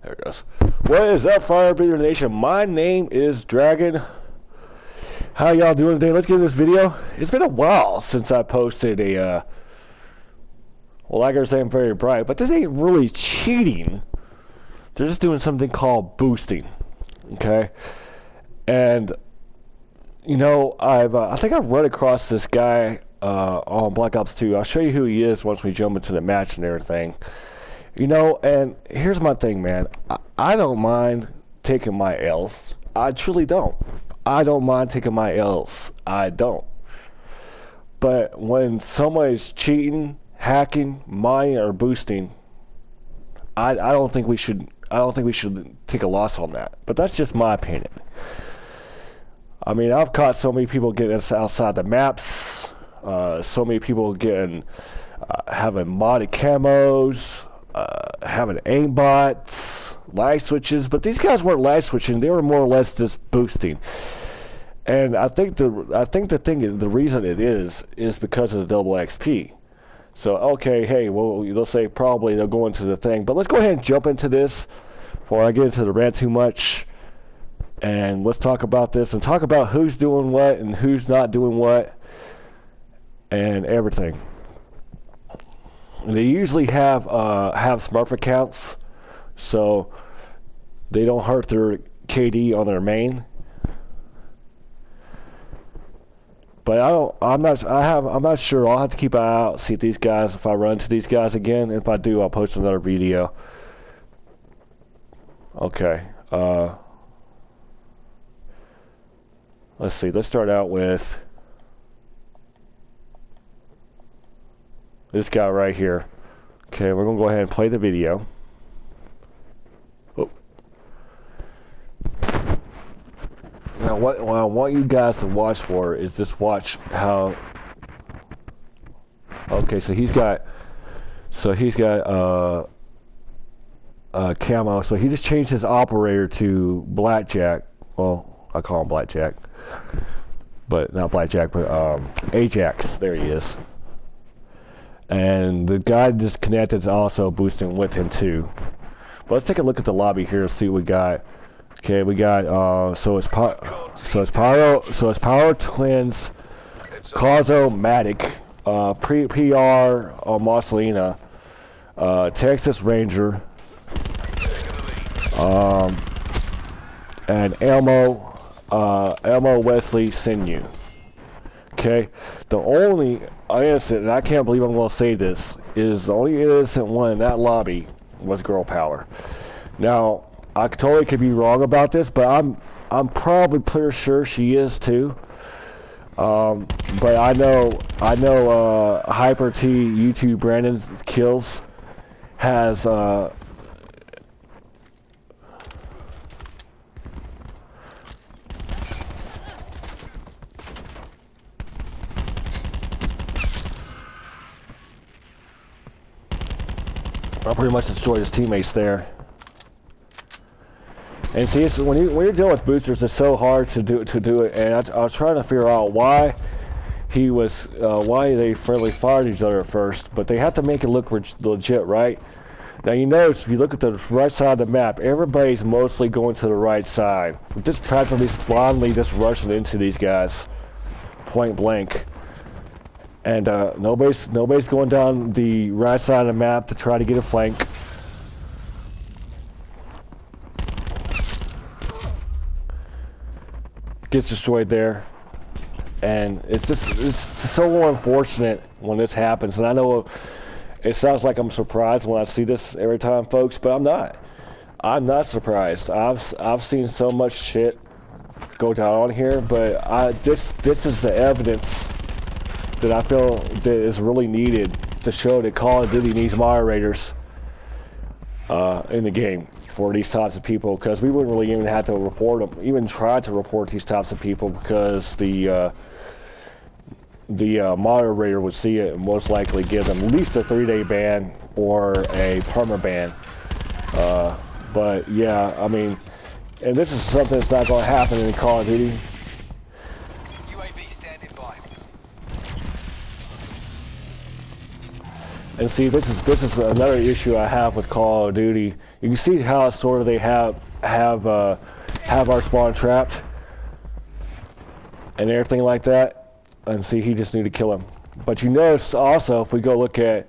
There it goes. What is up, Fire Breather Nation? My name is Dragon. How y'all doing today? Let's get into this video. It's been a while since I posted a, well, like I was saying, very bright, but this ain't really cheating. They're just doing something called boosting, okay? And, you know, I think I've run across this guy on Black Ops 2. I'll show you who he is once we jump into the match and everything. You know, and here's my thing, man. I don't mind taking my L's. I truly don't. I don't mind taking my L's. I don't. But when somebody's cheating, hacking, mining, or boosting, I don't think we should. I don't think we should take a loss on that. But that's just my opinion. I mean, I've caught so many people getting us outside the maps. So many people getting having modded camos. Having aimbots, light switches, but these guys weren't light switching. They were more or less just boosting. And I think the reason it is because of the double XP. So okay, hey, well, they'll say probably they'll go into the thing, but let's go ahead and jump into this before I get into the rant too much. And let's talk about this and talk about who's doing what and who's not doing what and everything. And they usually have Smurf accounts, so they don't hurt their KD on their main. But I'm not sure. I'll have to keep an eye out, see if these guys, if I run into these guys again. If I do, I'll post another video. Okay. Let's see. Let's start out with this guy right here. Okay, we're gonna go ahead and play the video. Oh. Now, what I want you guys to watch for is just watch how. Okay, so he's got camo. So he just changed his operator to Blackjack. Well, I call him Blackjack, but not Blackjack, but Ajax. There he is. And the guy disconnected is also boosting with him too. But let's take a look at the lobby here and see what we got. Okay, we got so it's Power Twins, Causomatic, PR Marcelina, Texas Ranger, and Elmo Wesley Sinew. Okay, the only innocent, and I can't believe I'm going to say this, is the only innocent one in that lobby was Girl Power. Now, I totally could be wrong about this, but I'm probably pretty sure she is too. But I know Hyper T YouTube Brandon's Kills has I pretty much destroyed his teammates there. And see, when you're dealing with boosters, it's so hard to do it. And I was trying to figure out why they friendly fired each other at first, but they have to make it look legit, right? Now you notice if you look at the right side of the map, everybody's mostly going to the right side. We're just practically blindly just rushing into these guys, point blank. And nobody's going down the right side of the map to try to get a flank. Gets destroyed there, and it's so unfortunate when this happens. And I know it sounds like I'm surprised when I see this every time, folks, but I'm not. I'm not surprised. I've seen so much shit go down on here, but this is the evidence that I feel that is really needed to show that Call of Duty needs moderators in the game for these types of people, because we wouldn't really even have to report them, even try to report these types of people, because the moderator would see it and most likely give them at least a 3-day ban or a perma ban. But yeah, I mean, and this is something that's not going to happen in Call of Duty. And see, this is another issue I have with Call of Duty. You can see how sort of they have our spawn trapped and everything like that. And see, he just need to kill him. But you notice also, if we go look at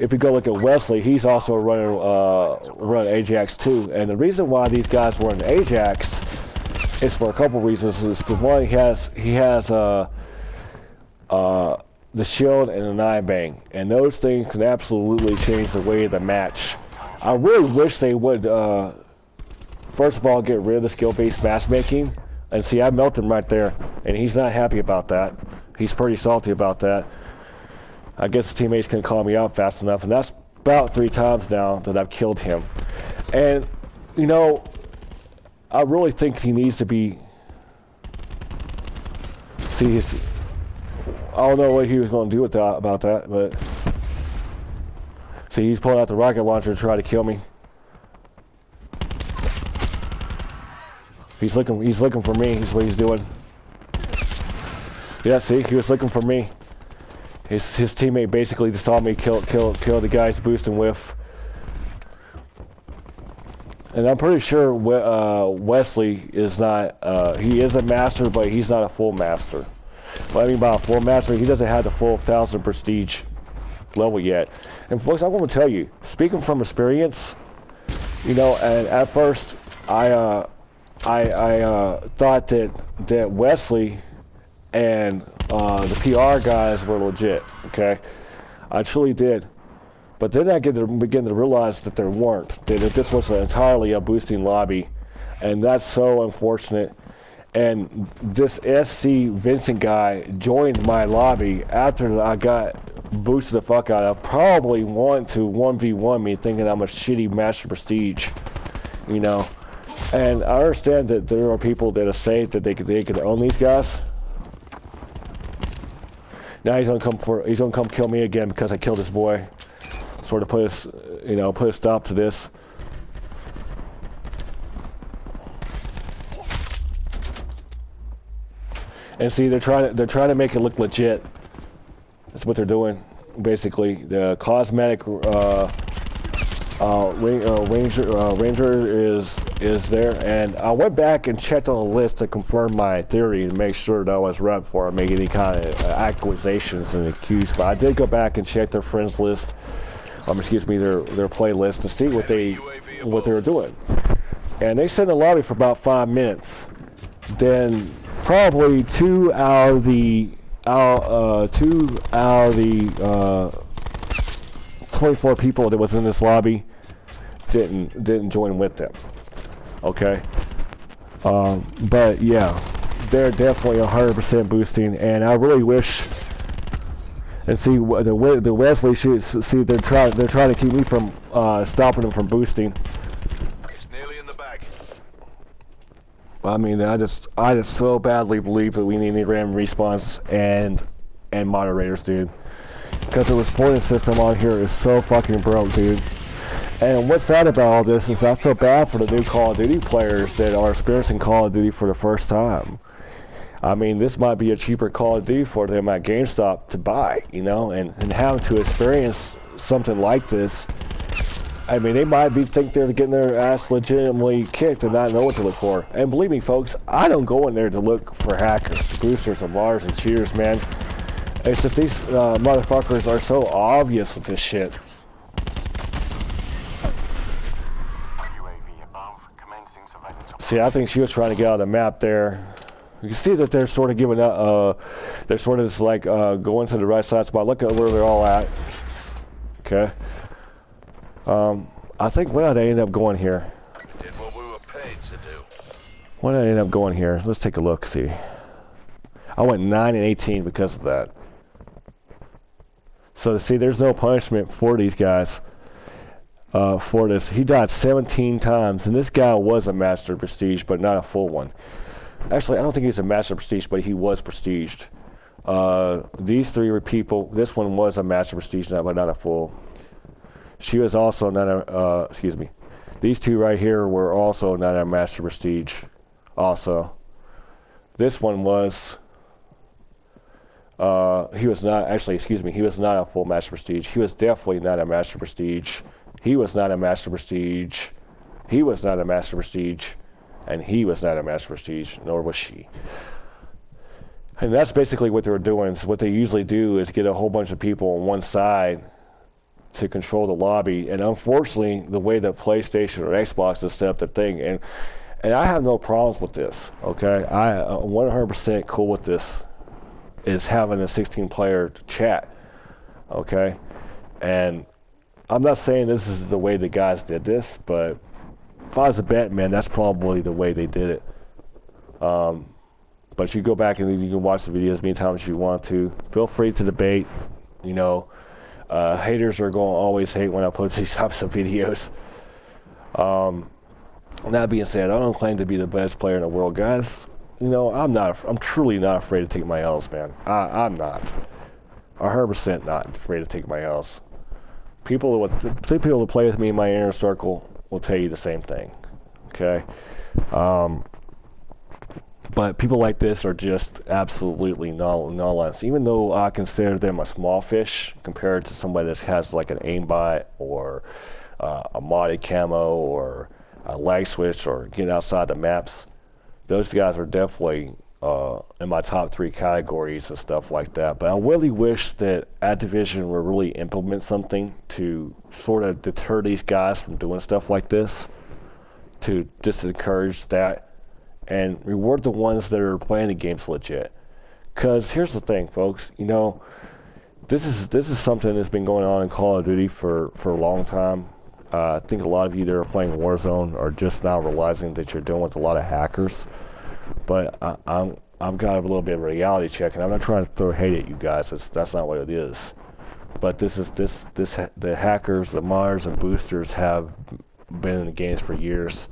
Wesley, he's also running Ajax too. And the reason why these guys run Ajax is for a couple reasons. Is for one, he has the shield and the 9-bang, and those things can absolutely change the way of the match. I really wish they would, first of all, get rid of the skill-based matchmaking. And see, I melted him right there, and he's not happy about that. He's pretty salty about that. I guess his teammates can call me out fast enough, and that's about 3 times now that I've killed him. And, you know, I really think he needs to be... See, I don't know what he was going to do with that, about that, but... See, he's pulling out the rocket launcher to try to kill me. He's looking for me, is what he's doing. Yeah, see, he was looking for me. His teammate basically just saw me kill the guy's boosting whiff. And I'm pretty sure Wesley is not, he is a master, but he's not a full master. What I mean by a full master, he doesn't have the full 1,000 prestige level yet. And folks, I want to tell you, speaking from experience, you know, and at first I thought that Wesley and the PR guys were legit, okay? I truly did. But then I begin to realize that there weren't. That this was entirely a boosting lobby. And that's so unfortunate. And this SC Vincent guy joined my lobby after I got boosted the fuck out of. Probably want to 1v1 me, thinking I'm a shitty Master Prestige, you know. And I understand that there are people that say that they could own these guys. Now he's gonna come kill me again because I killed this boy. Sort of put a stop to this. And see, they're trying to make it look legit. That's what they're doing, basically. The cosmetic Ranger is there, and I went back and checked on the list to confirm my theory and make sure that I was right before I make any kind of accusations and accuse. But I did go back and check their friends list, excuse me, their playlist to see what they were doing. And they sat in the lobby for about 5 minutes. Then probably 2 out of the 24 people that was in this lobby didn't join with them. Okay, but yeah, they're definitely 100% boosting, and I really wish. And see, the Wesley shoots. See, they're trying to keep me from stopping them from boosting. It's nearly in the bag. I mean, I just so badly believe that we need random respawns and moderators, dude. Because the reporting system on here is so fucking broke, dude. And what's sad about all this is I feel bad for the new Call of Duty players that are experiencing Call of Duty for the first time. I mean, this might be a cheaper Call of Duty for them at GameStop to buy, you know, and having to experience something like this. I mean, they might think they're getting their ass legitimately kicked and not know what to look for. And believe me, folks, I don't go in there to look for hackers, boosters, and bars and cheaters, man. It's that these motherfuckers are so obvious with this shit. See, I think she was trying to get out of the map there. You can see that they're sort of giving up, they're sort of just like going to the right side spot. Look at where they're all at. Okay. I think where did I end up going here? Did what we were paid to do. Where did I end up going here? Let's take a look, see. I went 9 and 18 because of that. So see, there's no punishment for these guys for this. He died 17 times, and this guy was a Master Prestige, but not a full one. Actually, I don't think he's a Master Prestige, but he was prestiged. These 3 were people. This one was a Master Prestige, but not a full. She was also not a, excuse me. These 2 right here were also not a Master Prestige, also. This one was, He was not, actually, excuse me, he was not a full Master Prestige. He was definitely not a Master Prestige. He was not a Master Prestige. He was not a Master Prestige. And he was not a Master Prestige, nor was she. And that's basically what they were doing. So what they usually do is get a whole bunch of people on one side to control the lobby. And unfortunately, the way that PlayStation or Xbox has set up the thing, and I have no problems with this, okay? I 100% cool with this, is having a 16-player chat, okay? And I'm not saying this is the way the guys did this, but if I was a bet, man, that's probably the way they did it. But you go back and you can watch the videos many times you want to. Feel free to debate. You know, haters are going to always hate when I post these types of videos. That being said, I don't claim to be the best player in the world, guys. You know, I'm truly not afraid to take my L's, man. I'm not. 100% not afraid to take my L's. People that play with me in my inner circle will tell you the same thing. Okay? But people like this are just absolutely nonsense. Even though I consider them a small fish compared to somebody that has like an aimbot or a modded camo or a lag switch or getting outside the maps, those guys are definitely in my top 3 categories and stuff like that. But I really wish that Activision would really implement something to sort of deter these guys from doing stuff like this, to disencourage that, and reward the ones that are playing the games legit. Because here's the thing, folks. You know, this is something that's been going on in Call of Duty for a long time. I think a lot of you that are playing Warzone are just now realizing that you're dealing with a lot of hackers. But I've got a little bit of a reality check, and I'm not trying to throw hate at you guys. That's not what it is. But the hackers, the modders, and boosters have been in the games for years.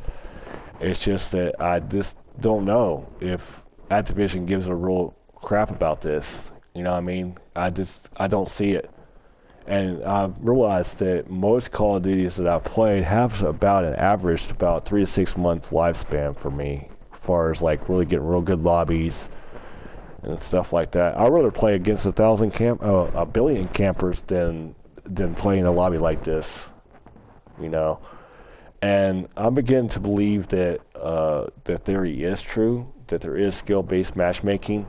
It's just that I just don't know if Activision gives a real crap about this. You know what I mean? I don't see it. And I've realized that most Call of Duties that I've played have about an average about 3 to 6 month lifespan for me, as far as like really getting real good lobbies and stuff like that. I'd rather play against a billion campers than playing a lobby like this, you know. And I'm beginning to believe that the theory is true, that there is skill-based matchmaking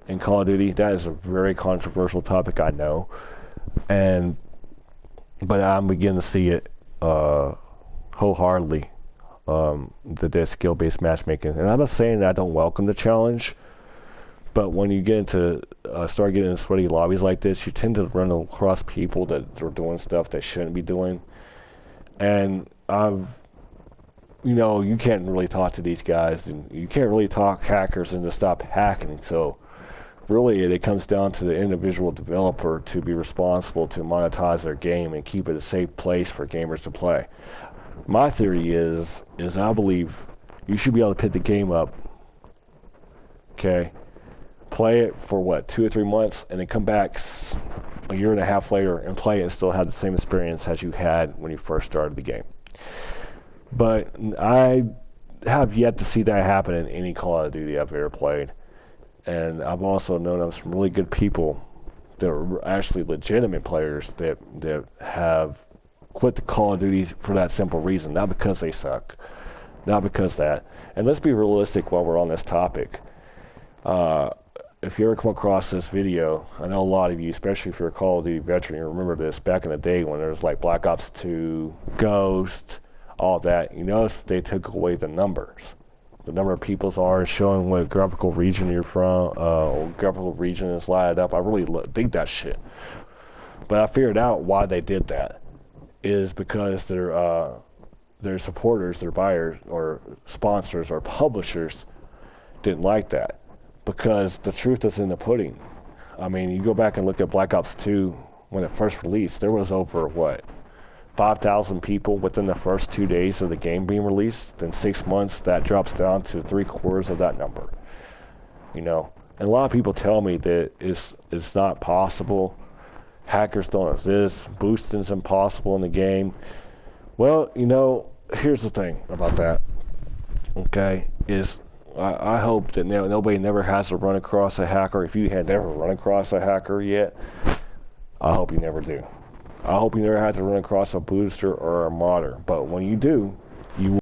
in Call of Duty. That is a very controversial topic, I know. But I'm beginning to see it wholeheartedly, that there's skill-based matchmaking. And I'm not saying that I don't welcome the challenge, but when you get into start getting into sweaty lobbies like this, you tend to run across people that are doing stuff they shouldn't be doing. And you can't really talk to these guys, and you can't really talk hackers into stop hacking. So really it comes down to the individual developer to be responsible to monetize their game and keep it a safe place for gamers to play. My theory is I believe you should be able to pick the game up, okay, play it for 2 or 3 months, and then come back a year and a half later and play it and still have the same experience as you had when you first started the game. But I have yet to see that happen in any Call of Duty I've ever played. And I've also known of some really good people that are actually legitimate players that have quit the Call of Duty for that simple reason, not because they suck, not because that. And let's be realistic while we're on this topic. If you ever come across this video, I know a lot of you, especially if you're a Call of Duty veteran, you remember this back in the day when there was like Black Ops 2, Ghost, all that. You notice they took away the numbers. The number of peoples are showing what graphical region you're from, graphical region is lighted up. I really dig that shit. But I figured out why they did that. Is because their supporters, their buyers, or sponsors, or publishers didn't like that. Because the truth is in the pudding. I mean, you go back and look at Black Ops 2 when it first released, there was over, 5,000 people within the first 2 days of the game being released. Then 6 months, that drops down to 3/4 of that number. You know, and a lot of people tell me that it's not possible. Hackers don't exist. Boosting's impossible in the game. Well, here's the thing about that. Okay, is I hope that nobody never has to run across a hacker. If you had never run across a hacker yet, I hope you never do. I hope you never have to run across a booster or a modder. But when you do, you